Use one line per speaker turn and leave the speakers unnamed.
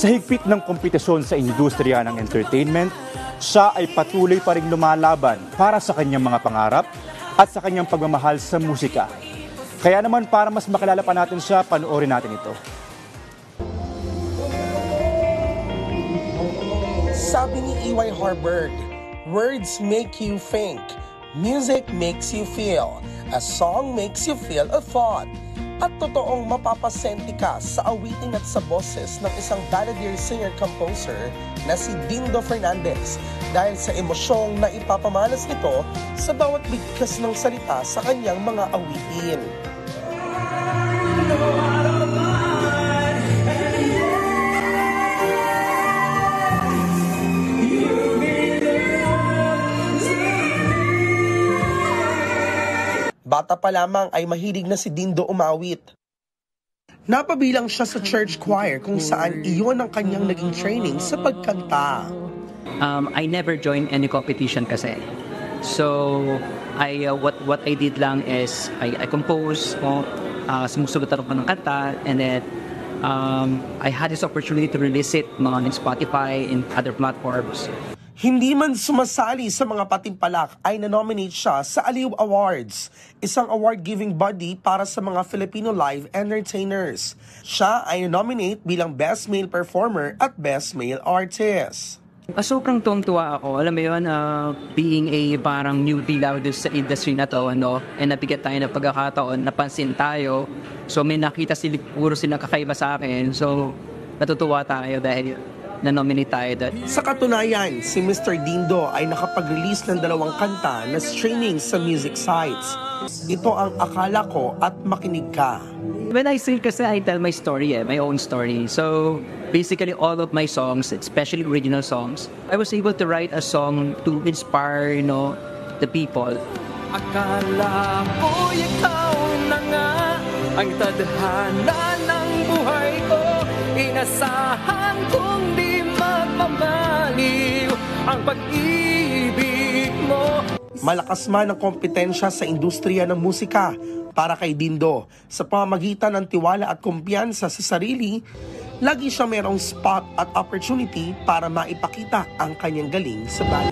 Sa higpit ng kompetisyon sa industriya ng entertainment, siya ay patuloy pa rin lumalaban para sa kanyang mga pangarap at sa kanyang pagmamahal sa musika. Kaya naman para mas makilala pa natin siya, panoorin natin ito.
Sabi ni E.Y. Harburg, words make you think, music makes you feel, a song makes you feel a thought. At totoong mapapasenti ka sa awitin at sa boses ng isang balladeer singer-composer na si Dindo Fernandez dahil sa emosyong na ipapamalas nito sa bawat bigkas ng salita sa kanyang mga awitin. Bata pa lamang ay mahilig na si Dindo umawit. Napabilang siya sa church choir kung saan iyon ang kanyang naging training sa pagkanta.
I never joined any competition kasi. So, what I did lang is I compose, sumusulat ako ng kanta, and then I had this opportunity to release it on Spotify and other platforms.
Hindi man sumasali sa mga patimpalak ay nanominate siya sa Aliw Awards, isang award-giving body para sa mga Filipino live entertainers. Siya ay nominate bilang Best Male Performer at Best Male Artist.
Sobrang tuwang-tuwa ako. Alam mo yun, being a parang newbie lang sa industry na to, and nabigyan tayo ng pagkakataon, napansin tayo. So may nakita puro silang kakaiba sa akin. So natutuwa tayo dahil na-nominate tayo doon.
Sa katunayan, si Mr. Dindo ay nakapag-release ng 2 kanta na streaming sa music sites. Ito ang Akala Ko at Makinig Ka.
When I sing kasi I tell my story, my own story. So basically all of my songs, especially original songs, I was able to write a song to inspire, the people.
Akala ko ikaw na nga ang tadhana ng buhay ko, inasahan kong di magmamaliw ang pag-ibig mo.
Malakas man ang kompetensya sa industriya ng musika para kay Dindo. Sa pamamagitan ng tiwala at kumpiyansa sa sarili, lagi siya mayroong spot at opportunity para maipakita ang kanyang galing sa banda.